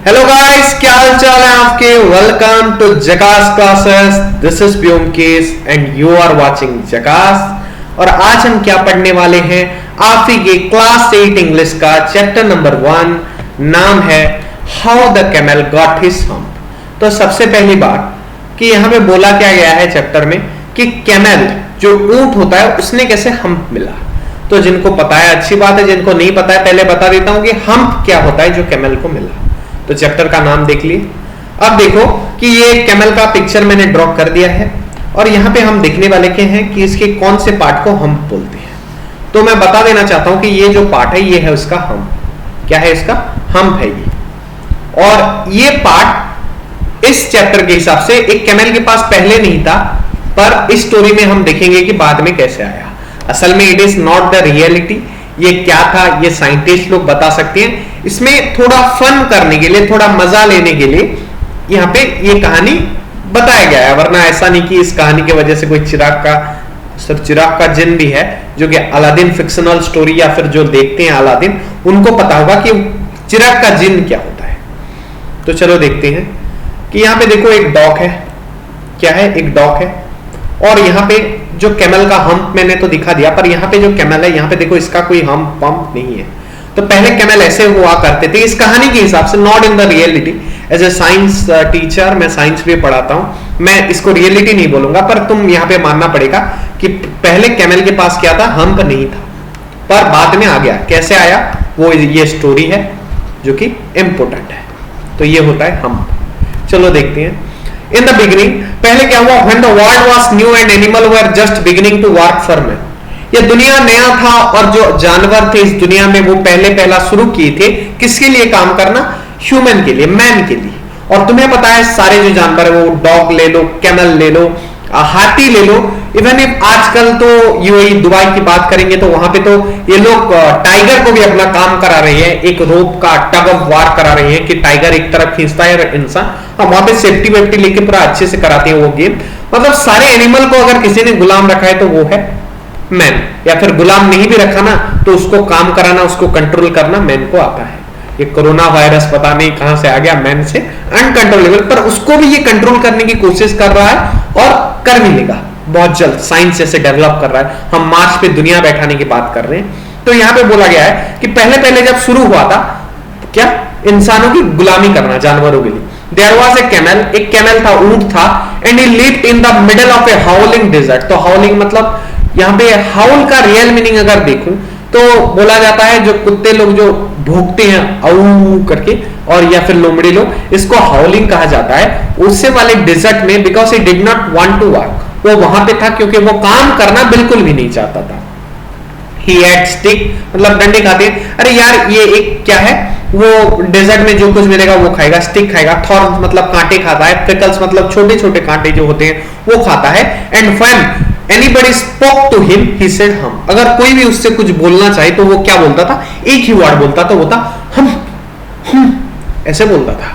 Hello guys, क्या हाल चाल है आपके। Welcome to Jhakaas classes. This is Byomkesh and you are watching Jhakaas. और आज हम क्या पढ़ने वाले हैं, आप ही के क्लास 8 इंग्लिश का चैप्टर नंबर 1। नाम है how the camel got his hump. तो सबसे पहली बात कि यहां पे बोला क्या गया है चैप्टर में कि कैमल जो ऊंट होता है उसने कैसे हम्प मिला। तो जिनको पता है अच्छी बात है, जिनको नहीं पता है पहले बता देता हूं कि हम्प क्या होता है जो कैमल को मिला। तो चैप्टर का नाम देख लिए। अब देखो कि ये कैमल का पिक्चर मैंने ड्रॉ कर दिया है और यहाँ पे हम देखने वाले के हैं कि इसके कौन से पार्ट को हम बोलते हैं। तो मैं बता देना चाहता हूं कि ये जो पार्ट है ये है उसका हम्प। क्या है इसका? हम्प है ये। और ये पार्ट इस चैप्टर के हिसाब से एक कैमल के पास पहले नहीं था, पर इस स्टोरी में हम देखेंगे कि बाद में कैसे आया। असल में it is not the reality. ये क्या था ये साइंटिस्ट लोग बता सकते हैं। इसमें थोड़ा फन करने के लिए, थोड़ा मजा लेने के लिए यहाँ पे ये कहानी बताया गया है, वरना ऐसा नहीं कि इस कहानी की वजह से कोई चिराग का जिन भी है, जो कि अलादीन फिक्शनल स्टोरी या फिर जो देखते हैं अलादीन उनको पता होगा कि चिराग का जिन क्या होता है। तो चलो देखते हैं कि यहाँ पे देखो एक डॉग है। क्या है? एक डॉग है। और यहाँ पे जो कैमल का हम्प मैंने तो दिखा दिया, पर यहाँ पे जो कैमल है यहाँ पे देखो इसका कोई हम्प पंप नहीं है। तो पहले कैमल ऐसे हुआ करते थे इस कहानी के हिसाब से, not in the reality. As a science teacher मैं साइंस भी पढ़ाता हूं, मैं इसको रियलिटी नहीं बोलूंगा, पर तुम यहाँ पे मानना पड़ेगा कि पहले कैमल के पास क्या था? हम्प नहीं था, पर बाद में आ गया। कैसे आया वो ये स्टोरी है जो कि इंपोर्टेंट है। तो ये होता है हम्प। चलो देखते हैं। इन द बिगिनिंग, पहले क्या हुआ? When the world was new and animal were just beginning to work for man. ये दुनिया नया था और जो जानवर थे इस दुनिया में वो पहला शुरू किए थे किसके लिए काम करना? ह्यूमन के लिए, मैन के लिए। और तुम्हें पता है सारे जो जानवर है, वो डॉग ले लो, कैमल ले लो, हाथी ले लो, इवन इफ आजकल तो यूएई दुबई की बात करेंगे तो वहां पे तो ये लोग टाइगर को भी अपना काम करा रहे हैं, एक रोप का टग ऑफ वार करा रहे हैं कि टाइगर एक तरफ खींचता है इंसान, और वहां पे सेफ्टी वेफ्टी लेके पूरा अच्छे से कराते हैं वो गेम। मतलब सारे एनिमल को अगर किसी ने गुलाम रखा है तो वो है मैन, या फिर गुलाम नहीं भी रखा ना तो उसको काम कराना, उसको कंट्रोल करना मैन को आता है। ये कोरोना वायरस पता नहीं कहां से आ गया, मैन से अनकंट्रोलेबल, पर उसको भी ये कंट्रोल करने की कोशिश कर रहा है और कर भी लेगा बहुत जल्द। साइंस जैसे डेवलप कर रहा है। हम मार्स पे दुनिया बैठाने की बात कर रहे हैं। तो यहाँ पे बोला गया है कि पहले जब शुरू हुआ था क्या? इंसानों की गुलामी करना जानवरों के लिए। देयर वाज ए कैमल, एक कैमल था, ऊंट था, and he lived in the middle of a howling desert. तो हाउलिंग मतलब यहाँ पे हाउल का रियल मीनिंग अगर देखूं तो बोला जाता है जो कुत्ते लोग जो भौंकते हैं आऊ करके, और या फिर लोमड़ी लोग, इसको हाउलिंग कहा जाता है। उससे वाले डेजर्ट में because he did not want to work, वो वहां पे था क्योंकि वो काम करना बिल्कुल भी नहीं चाहता था। ही हैड स्टिक, मतलब डंडे खाते हैं। अरे यार ये एक क्या है, वो डेजर्ट में जो कुछ मिलेगा वो खाएगा। स्टिक खाएगा, थॉर्न मतलब कांटे खाता है, प्रिकल्स मतलब छोटे छोटे कांटे जो होते हैं वो खाता है। And when anybody spoke to him he said hum। अगर कोई भी उससे कुछ बोलना चाहे तो वो क्या बोलता था? एक ही वर्ड बोलता था, वो था हम। ऐसे बोलता था,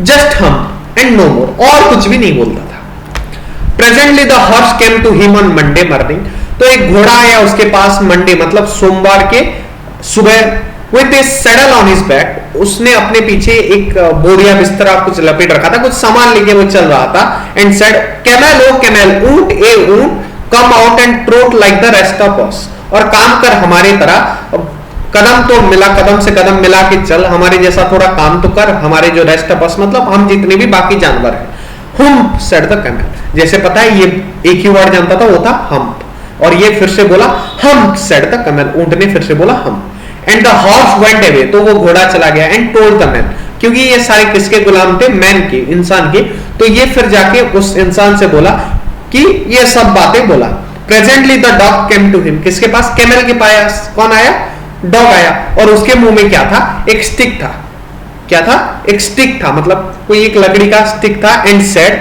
जस्ट हम एंड नो मोर, और कुछ भी नहीं बोलता था। Presently the horse came to him on Monday morning. तो एक घोड़ा आया उसके पास मंडे मतलब सोमवार के सुबह, with A saddle on his back. उसने अपने पीछे एक बोरिया बिस्तरा कुछ लपेट रखा था, कुछ सामान लेके वो चल रहा था। And said camel, O camel, ऊंट ए ऊंट, come out and trot like the rest of us. और काम कर हमारे तरह, कदम तो मिला, कदम से कदम मिला के चल, हमारे जैसा थोड़ा काम तो कर, हमारे जो रेस्ट ऑफ अस मतलब हम जितने भी बाकी जानवर हैं। हम सेड द कैमल। जैसे पता है ये एक ही वर्ड जानता था, वो था हम, और ये फिर से बोला हम सेड द कैमल। ऊंट ने फिर से बोला हम। And the horse went away, तो वो घोड़ा चला गया। एंड टोल्ड द मैन, क्योंकि ये सारे किसके गुलाम थे? मैन के, इंसान के। तो ये फिर जाके उस इंसान से बोला कि ये सब बातें बोला। Presently the dog came to him, किसके पास? कैमल के पास। कौन आया? डॉग आया। और उसके मुंह में क्या था? एक स्टिक था। क्या था? एक स्टिक था, मतलब कोई एक लकड़ी का स्टिक था। And said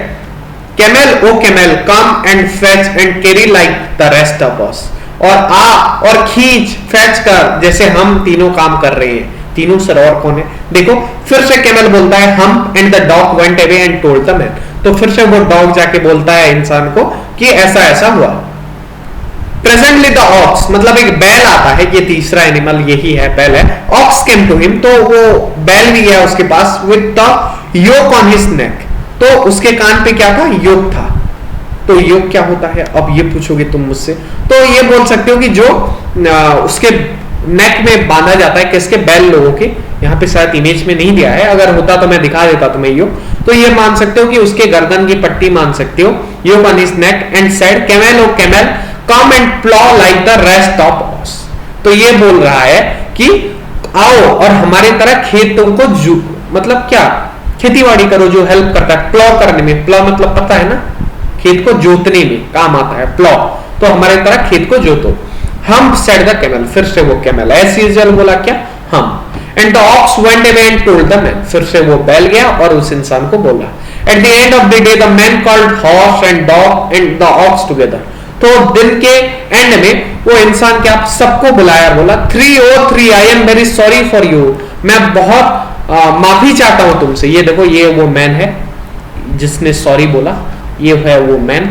camel, O camel, come and fetch and carry like the rest of us. और आ और खींच, फेच कर, जैसे हम तीनों काम कर रहे हैं। तीनों सर और कौन है? देखो फिर से कैमल बोलता है हम, and the dog went away and told the man. तो फिर से वो डॉग जाके बोलता है इंसान को कि ऐसा ऐसा हुआ। प्रेजेंटली द ऑक्स, मतलब एक बैल आता है, ये तीसरा एनिमल यही है, बैल है। ऑक्स केम टू हिम, तो वो बैल भी गया उसके पास, with the yoke on his neck, तो उसके कान पे क्या था, योक था। तो योक क्या होता है, अब ये पूछोगे तुम मुझसे, तो ये बोल सकते हो कि जो उसके नेक में बांधा जाता है, किसके, बैल लोगों के। यहाँ पे शायद इमेज में नहीं दिया है, अगर होता तो मैं दिखा देता तुम्हें योक। तो ये मान सकते हो कि उसके गर्दन की पट्टी मान सकते हो, yoke on his neck and said camel O camel come and plough like the rest of us. तो ये बोल रहा है कि आओ और हमारी तरह खेतों को मतलब क्या, खेतीबाड़ी करो, जो हेल्प करता है प्लॉ करने में। प्लॉ मतलब पता है ना, खेत को जोतने में काम आता है प्लॉ, तो हमारे तरह खेत को जोतो। हम सेड द कैमल, फिर से वो कैमल एज यूजुअल बोला क्या, हम। And the ox went away and told the man, फिर से वो बैल गया और उस इंसान को बोला। At the end of the day the man called horse and dog and the ox together. तो दिन के एंड में वो इंसान क्या, सबको बुलाया, बोला 303 I am very sorry for you, मैं बहुत माफी चाहता हूं तुमसे। ये देखो, ये वो मैन है जिसने सॉरी बोला, ये है वो मैन।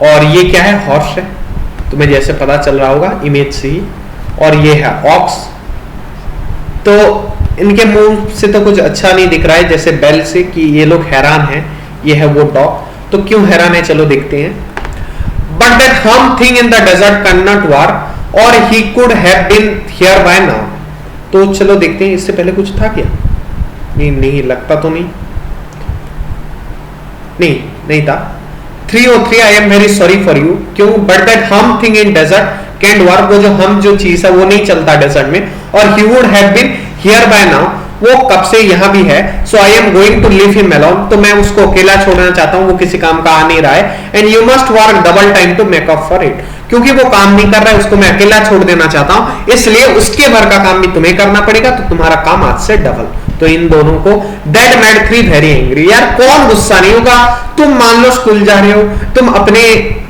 और ये क्या है, हॉर्स है, तुम्हें जैसे पता चल रहा होगा इमेज से ही। और ये है ऑक्स। तो इनके मुंह से तो कुछ अच्छा नहीं दिख रहा है, जैसे बैल से, कि ये लोग हैरान हैं। ये है वो डॉग। तो क्यों हैरान है, चलो देखते हैं। But that humph thing in the desert can not work or he could have been here by now. तो चलो देखते हैं, इससे पहले कुछ था क्या, नहीं लगता तो नहीं था। 303 I am very sorry for you, क्यों, but that humph thing in desert can वार, वो जो हम जो चीज है वो नहीं चलता डेजर्ट में। और he would have been here by now, वो कब से यहां भी है। So I am going to leave him alone, तो मैं उसको अकेला छोड़ना चाहता हूं, वो किसी काम का आ नहीं रहा है। And you must work double time to make up for it, क्योंकि वो काम नहीं कर रहा है, उसको मैं अकेला छोड़ देना चाहता हूं, इसलिए उसके भर का काम भी तुम्हें करना पड़ेगा, तो तुम्हारा काम आज से डबल। तो इन दोनों को दैट मेड 3 वेरी एंग्री। यार कौन गुस्सा नहीं होगा, तुम मान लो स्कूल जा रहे हो, तुम अपने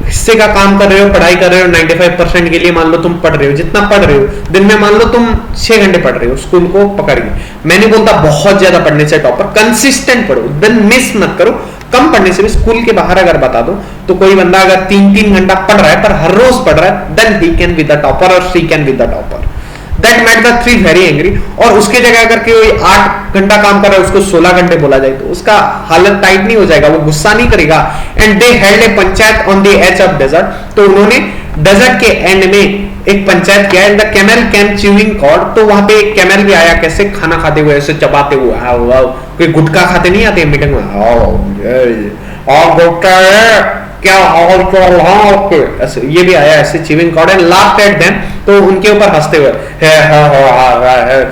हिस्से का काम कर रहे हो, पढ़ाई कर रहे हो, 95% के लिए मान लो तुम पढ़ रहे हो, जितना पढ़ रहे हो दिन में, मान लो तुम 6 घंटे पढ़ रहे हो स्कूल को पकड़ के। मैं नहीं बोलता बहुत ज्यादा पढ़ने से टॉपर, कंसिस्टेंट पढ़ो, दिन मिस मत करो। कम पढ़ने से भी, स्कूल के बाहर अगर बता दो तो कोई बंदा अगर 3-3 घंटा पढ़ रहा है पर हर रोज पढ़ रहा है, then he can be the topper और she can be the topper. That made the 3 very angry. और उसके जगह अगर कोई 8 घंटा काम कर रहा है, उसको 16 घंटे बोला जाए तो उसका हालत टाइट नहीं हो जाएगा, वो गुस्सा नहीं करेगा। And they held a panchayat on the edge of desert, तो उन्होंने डेजर्ट के एंड में एक पंचायत किया। And the camel came chewing cud, तो वहां पे एक कैमल भी आया, कैसे खाना खाते हुए, ऐसे चबाते हुए, कोई गुटखा खाते नहीं आते मीटिंग में, और गुटखा क्या हाल चल रहा, ऐसे ये भी आया ऐसे chewing cud and laughed at them, तो उनके ऊपर हंसते हुए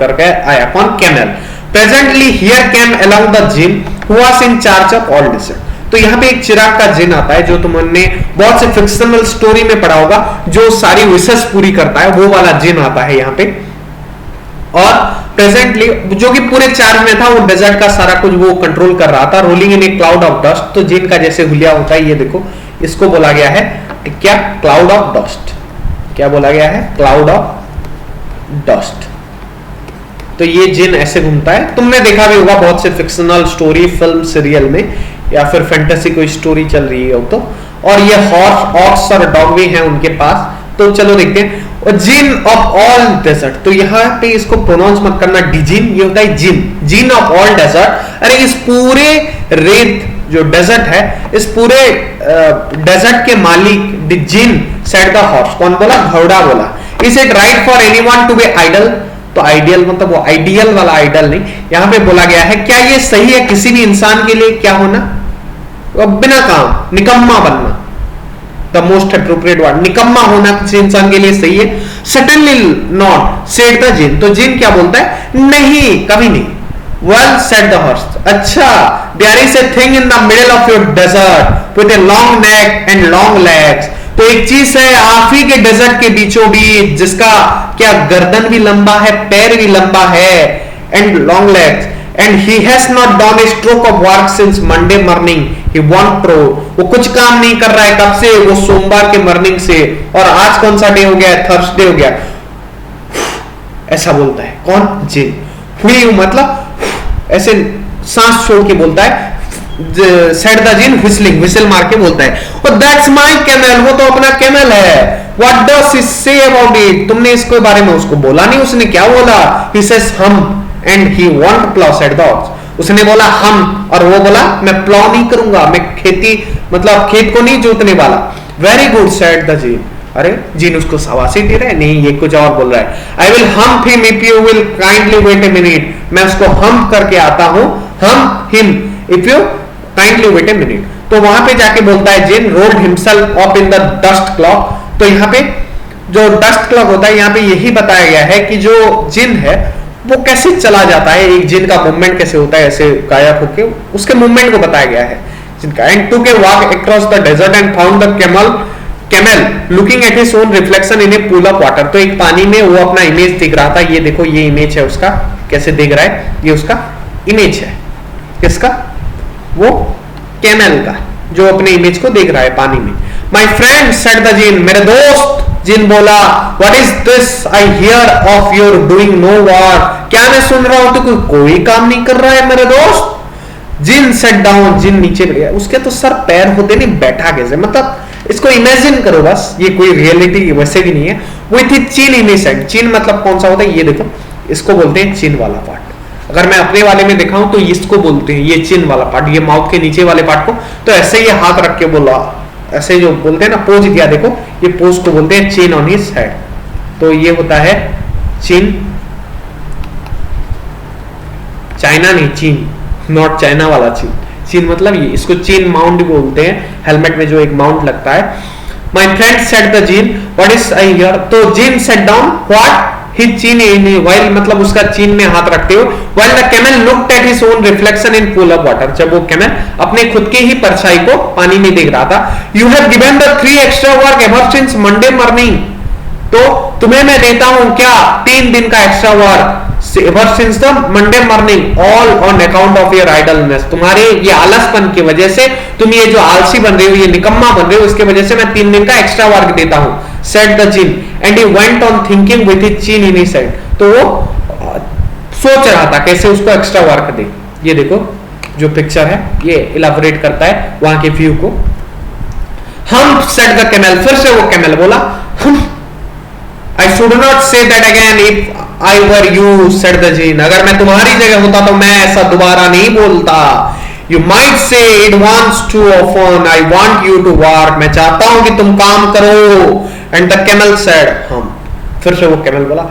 करके आया। कौन, camel. Presently here came along the djinn who was in charge of all descent. तो यहाँ पे एक चिराग का जिन आता है, जो तुमने बहुत से फिक्शनल स्टोरी में पढ़ा होगा, जो सारी विशेष पूरी करता है, वो वाला जिन आता है यहाँ पे। और प्रेजेंटली जो कि पूरे चार्ज में था, वो डेजर्ट का सारा कुछ वो कंट्रोल कर रहा था, rolling in A cloud of dust. तो जिन का जैसे हुलिया होता है, ये देखो, इसको बोला गया है क्या, क्लाउड ऑफ डस्ट। क्या बोला गया है, क्लाउड ऑफ डस्ट। तो ये जिन ऐसे घूमता है, तुमने देखा भी होगा बहुत से फिक्शनल स्टोरी, फिल्म, सीरियल में, या फिर फैंटेसी कोई स्टोरी चल रही हो तो। और ये हॉर्स, ऑक्स और डॉग भी हैं उनके पास। तो चलो देखते हैं। और जिन ऑफ ऑल डेजर्ट, तो यहाँ पे इसको प्रोनाउंस मत करना डिजिन, ये होता है जिन, जिन ऑफ ऑल डेजर्ट। अरे इस पूरे रेत जो डेजर्ट है, इस पूरे डेजर्ट के मालिक the djinn said the horse, कौन बोला, घोड़ा बोला, is it right for anyone to be idle. तो आइडियल मतलब वो आइडियल वाला आइडल नहीं, यहां पे बोला गया है क्या ये सही है किसी भी इंसान के लिए क्या होना, बिना काम निकम्मा बनना, द मोस्ट एप्रोप्रिएट वर्ड, निकम्मा होना किसी इंसान के लिए सही है। Certainly not said the djinn, तो जिन क्या बोलता है, नहीं, कभी नहीं। वेल सेड द हॉर्स, अच्छा, there is a thing in the middle of your desert with a long neck and long legs. तो एक चीज है आप ही के डेजर्ट के बीचों बीच, जिसका क्या गर्दन भी लंबा है, पैर भी लंबा है, and long legs, and he has not done A stroke of work since Monday morning, he want pro, वो कुछ काम नहीं कर रहा है कब से, वो सोमवार के मॉर्निंग से, और आज कौन सा डे हो गया, थर्सडे हो गया, ऐसा बोलता है कौन, जिन। हुई मतलब ऐसे सांस छोड़ के बोलता है, said the jinn whistling, whistle मार के बोलता है, oh that's my camel, वो तो अपना camel है. What does he say about it? तुमने इसके बारे में उसको बोला नहीं, उसने क्या बोला? He says hum and he won't plow, said the ox. उसने बोला हम और वो बोला मैं प्लाव नहीं करूंगा, मैं खेती मतलब खेत को नहीं जोतने वाला. Very good said the gene. अरे जीन उसको शाबाशी दे रहा है, नहीं ये कुछ और बोल रहा है. I will hump him if you will kindly wait a minute. मैं उसको हम्प करके आता हूं, hum him if you kindly wait a minute. तो वहां पे जाके बोलता है jinn rolled himself up in the dust cloak. तो यहाँ पे जो डस्ट क्लॉक होता है, यहाँ पे यही बताया गया है कि जो जिन है वो कैसे चला जाता है, एक जिन का मूवमेंट कैसे होता है ऐसे गायब होके, उसके मूवमेंट को बताया गया है जिनका. And took walk across the desert and found the camel looking at his own reflection in a pool of water. तो एक पानी में वो अपना इमेज दिख रहा था. ये देखो ये इमेज है उसका, कैसे दिख रहा है, ये उसका इमेज है. किसका? वो कैमल का, जो अपने इमेज को देख रहा है पानी में. My friend said the djinn, मेरे दोस्त. जिन बोला what is this I hear of your doing no work. क्या मैं सुन रहा हूं तो कोई काम नहीं कर रहा है मेरे दोस्त. जिन सेट डाउन, जिन नीचे बैठ गया. उसके तो सर पैर होते नहीं, बैठा कैसे? मतलब इसको इमेजिन करो बस, ये कोई रियलिटी वैसे भी नहीं है. With he chin in his hand. Chin मतलब कौन सा होता है, ये देखो इसको बोलते हैं चिन वाला पार्ट. अगर मैं अपने वाले में दिखाऊं तो इसको बोलते हैं ये चिन वाला पार्ट, ये माउथ के नीचे वाले पार्ट को. तो ऐसे ये हाथ रख के बोला, ऐसे जो बोलते हैं ना पोज दिया, देखो ये पोज को बोलते हैं चिन ऑन हिज हेड. तो ये होता है चिन. चाइना नहीं, चीन, नॉट चाइना वाला चीन. चीन मतलब ये, इसको चीन माउंट बोलते हैं. हेलमेट में जो एक माउंट लगता है. My friend said the djinn what is I hear. तो djinn sat down what he chin in while, मतलब उसका चीन में हाथ रखते हो. While the camel looked at his own reflection in pool of water. जब वो कैमल अपने खुद के ही परछाई को पानी में देख रहा था. You have given the 3 extra work ever since Monday morning. तो तुम्हें मैं देता हूं क्या 3 दिन का extra work ever since the Monday morning, all on account of your idleness. तुम्हारे ये आलसपन की वजह से, तुम ये जो आलसी बन रहे हो, ये निकम्मा बन रहे हो, इसके वजह से मैं 3 दिन का एक्स्ट्रा वर्क देता हूं. Said the djinn and he went on thinking with his chin in his hand. तो वो सोच रहा था कैसे उसको एक्स्ट्रा वर्क दे. ये देखो जो पिक्चर है ये इलाबोरेट करता है वहां के व्यू को. हम सेड द कैमल, फिर से वो कैमल बोला हम. I should not say that again if I were you, said the jinn. अगर मैं तुम्हारी जगह होता तो मैं ऐसा दोबारा नहीं बोलता. You might say it once too often. I want you to work. मैं चाहता हूं कि तुम काम करो. And the camel said, हम. फिर से वो कैमल बोला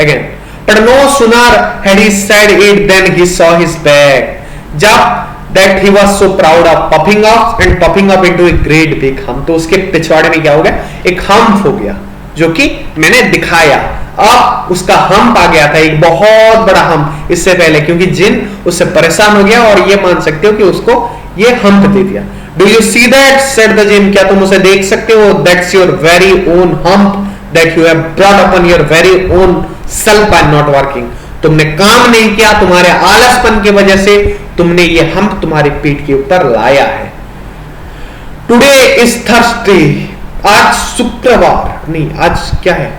again. But no sooner had he said it than he saw his back. जब that he was so proud of puffing up and puffing up into a great big hump. तो उसके पिछवाड़े में क्या हो गया, एक हम्प हो गया जो कि मैंने दिखाया. अब उसका हम्प आ गया था, एक बहुत बड़ा हम्प इससे पहले, क्योंकि जिन उससे परेशान हो गया और ये मान सकते हो कि उसको ये हम्प दे दिया. Do you see that said the jinn. क्या तुम उसे देख सकते हो? That's your very own hump that you have brought upon your very own self by not working. तुमने काम नहीं किया, तुम्हारे आलसपन की वजह से तुमने ये हम्प तुम्हारी पीठ के ऊपर लाया है. Today is Thursday. आज शुक्रवार नहीं, आज क्या है,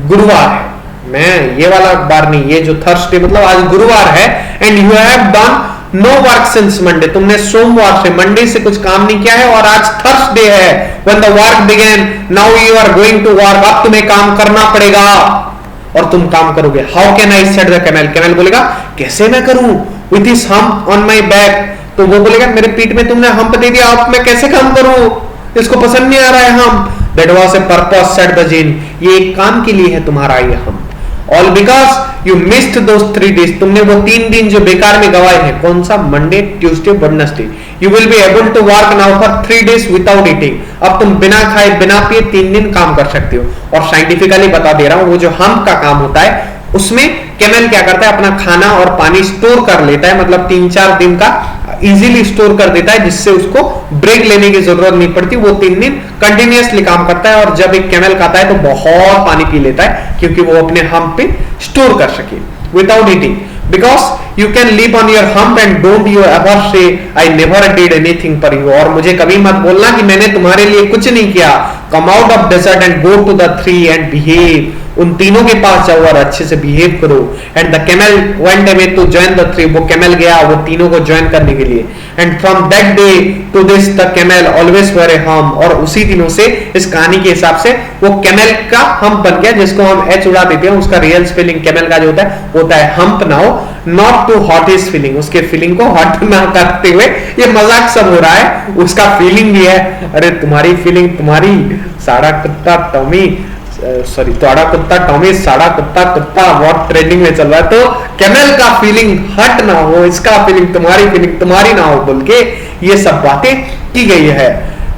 गुरुवार है. मैं ये वाला बार नहीं, ये जो थर्सडे मतलब आज गुरुवार है. And you have done no work since Monday. तुमने सोमवार से, मंडे से कुछ काम नहीं किया है और आज थर्सडे है. When the work began now you are going to work. अब तुम्हें काम करना पड़ेगा और तुम काम करोगे. How can I said the camel. Camel बोलेगा कैसे मैं करूं. With his hump on my back. तो वो बोलेगा मेरे पीठ में तुमने हम्प दे दिया, अब मैं कैसे काम करूं, इसको पसंद नहीं आ रहा है हम. That was a purpose, said the jinn. ये एक काम के लिए है तुम्हारा ये हम. All because you missed those 3 days. तुमने वो 3 दिन जो बेकार में गवाए हैं. कौन सा? Monday, Tuesday, Wednesday. You will be able to work now for 3 days without eating. अब तुम बिना खाए बिना पिए 3 दिन काम कर सकते हो. और साइंटिफिकली बता दे रहा हूं, वो जो हम का काम होता है उसमें कैमल क्या करता है, अपना खाना और पानी स्टोर कर लेता है. मतलब 3-4 दिन का इजीली स्टोर कर देता है, जिससे उसको ब्रेक लेने की जरूरत नहीं पड़ती. वो 3 दिन कंटिन्यूअसली काम करता है. और जब एक कैमल खाता है तो बहुत पानी पी लेता है, क्योंकि वो अपने हम्प पे स्टोर कर सके without eating. Because you can live on your hump and don't you ever से I never did anything for you. और मुझे कभी मत बोलना कि मैंने तुम्हारे लिए कुछ नहीं किया. Come out of desert and go to the tree and behave. उन तीनों के पास जाओ और अच्छे से बिहेव करो। And the camel went away to join the three, वो कैमल गया वो तीनों को ज्वाइन करने के लिए। And from that day to this the camel always wear a hump, और उसी दिनों से इस कहानी के हिसाब से वो कैमल का हम्प बन गया, जिसको हम एच उड़ा देते हैं। उसका रियल स्पेलिंग कैमल का जो होता है hump now, not to hot his feeling, उसके फीलिंग को हॉट ना करते हुए ये मजाक सब हो रहा है, उसका फीलिंग भी है। अरे तुम्हारी फीलिंग, तुम्हारी साड़ा कुत्ता टॉमी, सॉरी तोड़ा कुत्ता टॉमी, साड़ा कुत्ता कुत्ता बहुत ट्रेंडिंग में चल रहा है। तो कैमल का फीलिंग हट ना हो, इसका फीलिंग तुम्हारी ना हो बोल के ये सब बातें की गई है।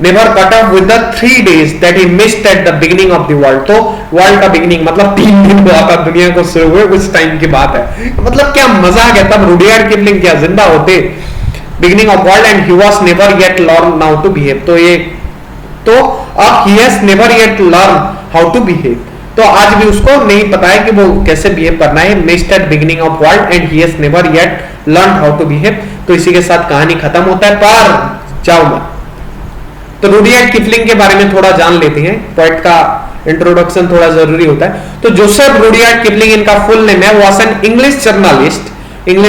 Never cut off with the 3 days that he missed at the beginning of the world, तो वर्ल्ड का बिगिनिंग मतलब 3 दिन हुआ था दुनिया को शुरू हुए उस टाइम की बात है। मतलब क्या मजाक है, तब रुडियार्ड किपलिंग क्या जिंदा होते। Beginning of world and he was never yet learn now to behave, तो ये तो अब he has never yet learn how to behave, तो आज भी उसको नहीं पता है कि वो कैसे बिहेव करना है। Missed at beginning of world and he has never yet learn how to behave, तो इसी के साथ कहानी खत्म होता है। पर जाओ मत। तो रुडियार्ड किपलिंग के बारे में थोड़ा जान लेते हैं, पोएट का इंट्रोडक्शन थोड़ा जरूरी होता है। तो जोसेफ रुडियार्ड किपलिंग इनका फुल नेम है, वॉज एन इंग्लिश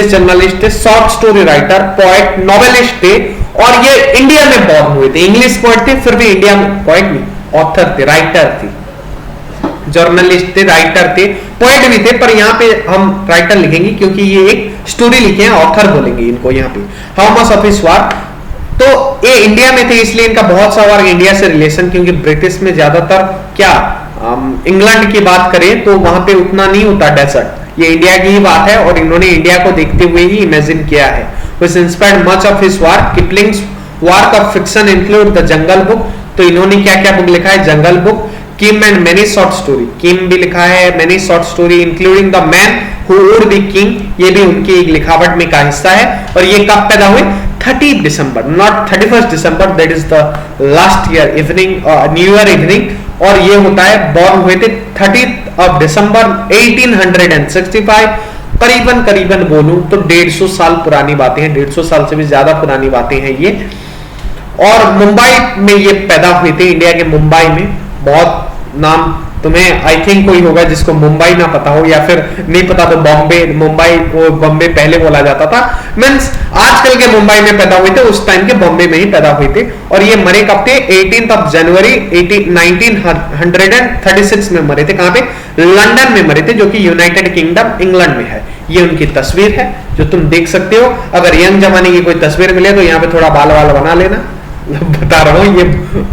जर्नलिस्ट थे, short story writer, poet, novelist थे, और ये इंडिया में बॉर्न हुए थे। इंग्लिश पोएट थे, फिर भी इंडिया में पोएट नहीं, ऑथर थे, राइटर थे, जर्नलिस्ट थे, राइटर थे, पोएट भी थे, पर यहाँ पे हम राइटर लिखेंगे क्योंकि ये एक स्टोरी लिखे हैं, ऑथर बोलेंगे इनको यहाँ पे। How much of his work, तो ये इंडिया में थे इसलिए इनका बहुत सा वर्क इंडिया से रिलेशन, क्योंकि ब्रिटिश में ज्यादातर क्या इंग्लैंड की बात करें तो वहां पे उतना नहीं होता डेजर्ट, ये इंडिया की ही बात है और इन्होंने इंडिया को देखते हुए ही इमेजिन किया है। which inspired much of his work. Kipling's work of fiction include the Jungle Book, तो इन्होंने क्या क्या बुक लिखा है, Jungle Book, Kim and many short story, Kim भी लिखा है, many short story including the man who would be king, ये भी उनकी एक लिखावट में का हिस्सा है। और ये कब पैदा हुए, 30 दिसंबर, not 31 December, that is the last year evening, new year evening, और ये होता है बॉर्न हुए थे 30 दिसंबर 1865, करीबन बोलूं तो 150 साल पुरानी बातें हैं, 150 साल से भी ज्यादा पुरानी बातें हैं ये। और मुंबई में ये पैदा हुए थे, इंडिया के मुंबई में। बहुत नाम तुम्हें आई थिंक कोई होगा जिसको मुंबई ना पता हो, या फिर नहीं पता तो बॉम्बे, मुंबई को बॉम्बे पहले बोला जाता था, मींस आजकल के मुंबई में पैदा हुए थे, उस टाइम के बॉम्बे में ही पैदा हुए थे। और ये मरे कब थे, 18 जनवरी 1936 में मरे थे। कहां पे, लंदन में मरे थे, जो कि यूनाइटेड किंगडम इंग्लैंड में है। ये उनकी तस्वीर है जो तुम देख सकते हो। अगर यंग जमाने की कोई तस्वीर मिले तो यहाँ पे थोड़ा बाल वाल बना लेना, बता रहा हूँ, ये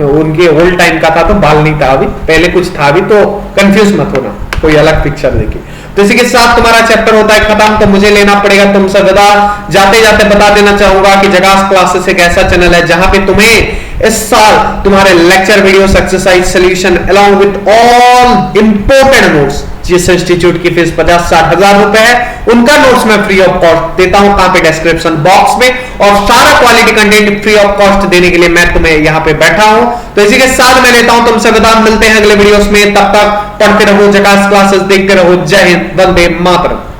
उनके ओल्ड टाइम का था तो बाल नहीं था, अभी पहले कुछ था अभी, तो कंफ्यूज मत होना कोई अलग पिक्चर देखे। तो इसी के साथ तुम्हारा चैप्टर होता है खत्म, तो मुझे लेना पड़ेगा तुमसे विदा। जाते जाते बता देना चाहूंगा कि जगास क्लासेस एक ऐसा चैनल है जहां पे तुम्हें इस साल तुम्हारे lecture videos, exercise, solution along with all important notes, जिस इंस्टीट्यूट की फीस 50-60 हजार रुपए है, उनका नोट्स मैं फ्री ऑफ कॉस्ट देता हूं, कहां पे, डिस्क्रिप्शन बॉक्स में। और सारा quality content free of cost देने के लिए मैं तुम्हें यहां पे बैठा हूं। तो इसी के साथ मैं लेता हूं तुमसे विदा, मिलते हैं अगले वीडियोस में, तब तक पढ़ते रहो, जकास क्लासेस देखते रहो। जय हिंद, वंदे मातरम।